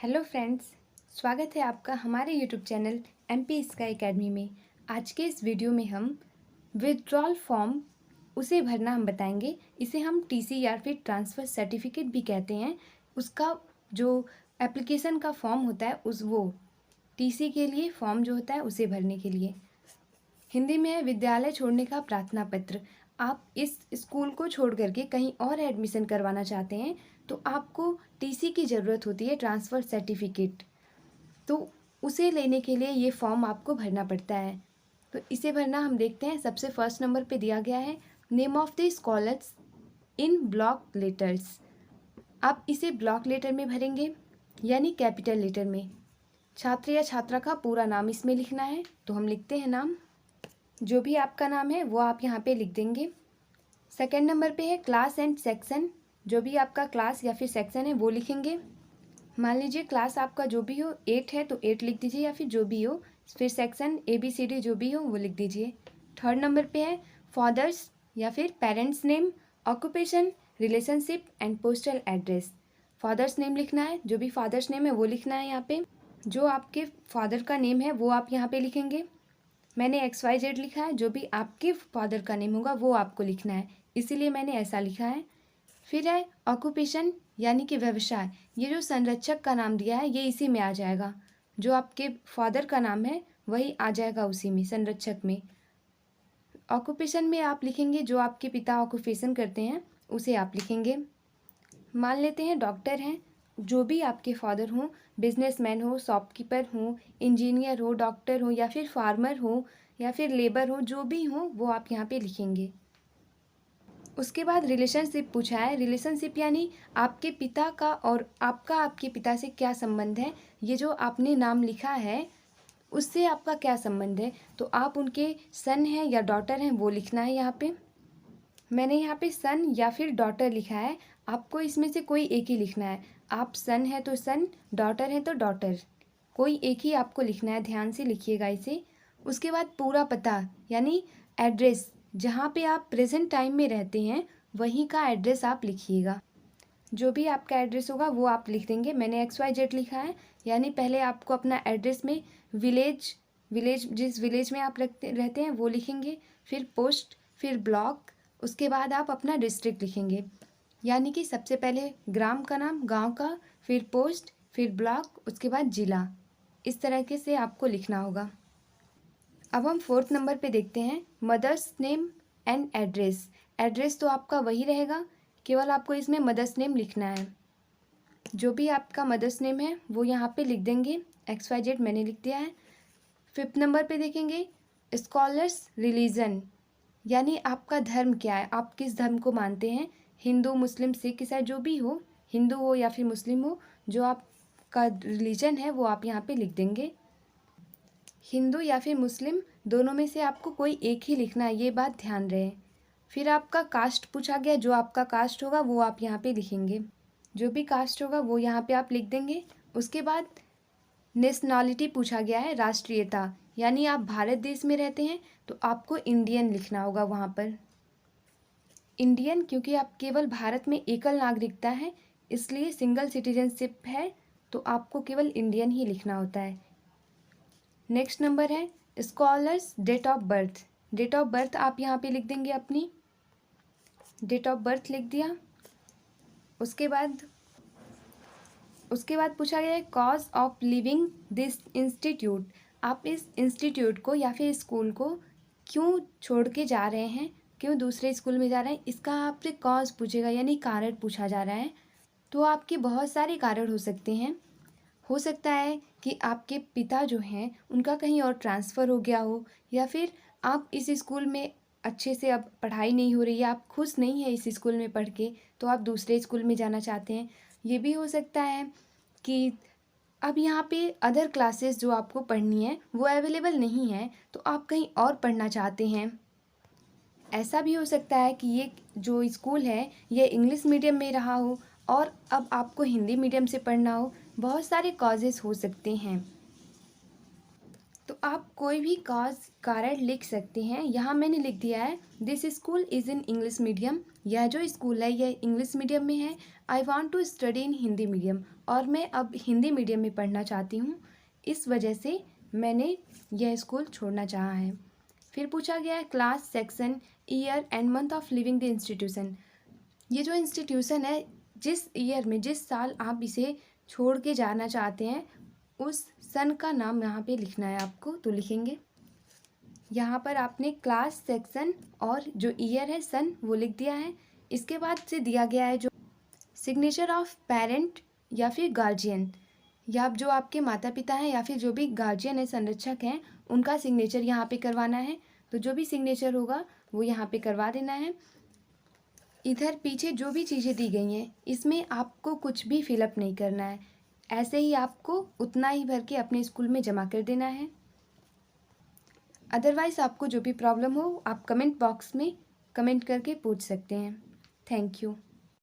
Hello friends, स्वागत है आपका हमारे YouTube channel MP sky academy में। आज के इस वीडियो में हम विथड्रॉल फॉर्म उसे भरना हम बताएंगे। इसे हम टीसी या फिर ट्रांसफ़र सर्टिफिकेट भी कहते हैं। उसका जो एप्लीकेशन का फॉर्म होता है वो टीसी के लिए फॉर्म जो होता है उसे भरने के लिए। हिंदी में है विद्यालय छोड़ने का प्रार्थना पत्र। आप इस स्कूल को छोड़ करके कहीं और एडमिशन करवाना चाहते हैं तो आपको टीसी की ज़रूरत होती है, ट्रांसफ़र सर्टिफिकेट। तो उसे लेने के लिए ये फॉर्म आपको भरना पड़ता है। तो इसे भरना हम देखते हैं। सबसे फर्स्ट नंबर पे दिया गया है name of the scholars in block letters. आप इसे ब्लॉक लेटर में भरेंगे यानी कैपिटल लेटर में। छात्र या छात्रा का पूरा नाम इसमें लिखना है, तो हम लिखते हैं नाम। जो भी आपका नाम है वो आप यहाँ पे लिख देंगे। सेकंड नंबर पे है क्लास एंड सेक्शन। जो भी आपका क्लास या फिर सेक्शन है वो लिखेंगे। मान लीजिए क्लास आपका जो भी हो 8 है तो 8 लिख दीजिए या फिर जो भी हो। फिर सेक्शन ABCD जो भी हो वो लिख दीजिए। थर्ड नंबर पे है फादर्स या फिर parents name, occupation, relationship and postal address. Father's name लिखना है, जो भी फादर्स नेम है वो लिखना है यहाँ पे। जो आपके फादर का नेम है वो आप यहाँ पे लिखेंगे। मैंने XYZ लिखा है, जो भी आपके फादर का नेम होगा वो आपको लिखना है, इसीलिए मैंने ऐसा लिखा है। फिर है ऑक्यूपेशन यानी कि व्यवसाय। ये जो संरक्षक का नाम दिया है ये इसी में आ जाएगा। जो आपके फादर का नाम है वही आ जाएगा उसी में, संरक्षक में। ऑक्यूपेशन में आप लिखेंगे जो आपके पिता ऑक्यूपेशन करते हैं उसे आप लिखेंगे। मान लेते हैं डॉक्टर हैं, जो भी आपके फादर हों, बिजनेसमैन हो, शॉपकीपर हो, इंजीनियर हो, डॉक्टर हो या फिर फार्मर हो या फिर लेबर हो, जो भी हो वो आप यहाँ पे लिखेंगे। उसके बाद रिलेशनशिप पूछा है। रिलेशनशिप यानी आपके पिता का और आपका आपके पिता से क्या संबंध है। ये जो आपने नाम लिखा है उससे आपका क्या संबंध है, तो आप उनके सन हैं या डॉटर हैं वो लिखना है यहाँ पे। मैंने यहाँ पे सन या फिर डॉटर लिखा है, आपको इसमें से कोई एक ही लिखना है। आप सन है तो सन, डॉटर है तो डॉटर, कोई एक ही आपको लिखना है। ध्यान से लिखिएगा इसे। उसके बाद पूरा पता यानी एड्रेस, जहाँ पे आप प्रेजेंट टाइम में रहते हैं वहीं का एड्रेस आप लिखिएगा। जो भी आपका एड्रेस होगा वो आप लिख देंगे। मैंने XYZ लिखा है, यानी पहले आपको अपना एड्रेस में विलेज विलेज जिस विलेज में आप रहते हैं वो लिखेंगे, फिर पोस्ट, फिर ब्लॉक, उसके बाद आप अपना डिस्ट्रिक्ट लिखेंगे। यानी कि सबसे पहले ग्राम का नाम, गांव का, फिर पोस्ट, फिर ब्लॉक, उसके बाद ज़िला। इस तरीके से आपको लिखना होगा। अब हम फोर्थ नंबर पे देखते हैं mother's name and address. Address तो आपका वही रहेगा, केवल आपको इसमें मदर्स नेम लिखना है। जो भी आपका मदर्स नेम है वो यहाँ पे लिख देंगे। XYZ मैंने लिख दिया है। फिफ्थ नंबर पे देखेंगे स्कॉलर्स रिलीजन, यानी आपका धर्म क्या है, आप किस धर्म को मानते हैं। हिंदू, मुस्लिम, सिख, ईसाई जो भी हो, हिंदू हो या फिर मुस्लिम हो, जो आपका रिलीजन है वो आप यहाँ पे लिख देंगे। हिंदू या फिर मुस्लिम दोनों में से आपको कोई एक ही लिखना है, ये बात ध्यान रहे। फिर आपका कास्ट पूछा गया, जो आपका कास्ट होगा वो आप यहाँ पे लिखेंगे। जो भी कास्ट होगा वो यहाँ पे आप लिख देंगे। उसके बाद नेशनलिटी पूछा गया है, राष्ट्रीयता, यानी आप भारत देश में रहते हैं तो आपको इंडियन लिखना होगा वहाँ पर। इंडियन क्योंकि आप केवल भारत में एकल नागरिकता है, इसलिए सिंगल सिटीजनशिप है तो आपको केवल इंडियन ही लिखना होता है। नेक्स्ट नंबर है scholar's date of birth. Date of birth आप यहाँ पे लिख देंगे, अपनी डेट ऑफ बर्थ लिख दिया। उसके बाद पूछा गया है cause of living this institute. आप इस इंस्टीट्यूट को या फिर स्कूल को क्यों छोड़ के जा रहे हैं, क्यों दूसरे स्कूल में जा रहे हैं, इसका आपसे कॉज पूछेगा यानी कारण पूछा जा रहा है। तो आपके बहुत सारे कारण हो सकते हैं। हो सकता है कि आपके पिता जो हैं उनका कहीं और ट्रांसफ़र हो गया हो, या फिर आप इस स्कूल में अच्छे से अब पढ़ाई नहीं हो रही है, आप खुश नहीं हैं इस स्कूल में पढ़ के, तो आप दूसरे स्कूल में जाना चाहते हैं। ये भी हो सकता है कि अब यहाँ पे अदर क्लासेस जो आपको पढ़नी है वो अवेलेबल नहीं है तो आप कहीं और पढ़ना चाहते हैं। ऐसा भी हो सकता है कि ये जो स्कूल है ये इंग्लिश मीडियम में रहा हो और अब आपको हिंदी मीडियम से पढ़ना हो। बहुत सारे कॉजेस हो सकते हैं, तो आप कोई भी कारण लिख सकते हैं। यहाँ मैंने लिख दिया है this school is in English medium. यह जो स्कूल है यह इंग्लिश मीडियम में है। I want to study in Hindi medium, और मैं अब हिंदी मीडियम में पढ़ना चाहती हूँ, इस वजह से मैंने यह स्कूल छोड़ना चाहा है। फिर पूछा गया है class, section, year and month of living the institution. ये जो इंस्टीट्यूशन है, जिस ईयर में, जिस साल आप इसे छोड़ के जाना चाहते हैं, उस सन का नाम यहाँ पे लिखना है आपको। तो लिखेंगे यहाँ पर आपने क्लास, सेक्शन और जो ईयर है, सन, वो लिख दिया है। इसके बाद से दिया गया है जो सिग्नेचर ऑफ पेरेंट या फिर गार्जियन, या जो आपके माता पिता हैं या फिर जो भी गार्जियन है, संरक्षक हैं, उनका सिग्नेचर यहाँ पे करवाना है। तो जो भी सिग्नेचर होगा वो यहाँ पे करवा देना है। इधर पीछे जो भी चीज़ें दी गई हैं इसमें आपको कुछ भी फिलअप नहीं करना है, ऐसे ही आपको उतना ही भर के अपने स्कूल में जमा कर देना है। अदरवाइज़ आपको जो भी प्रॉब्लम हो आप कमेंट बॉक्स में कमेंट करके पूछ सकते हैं। Thank you.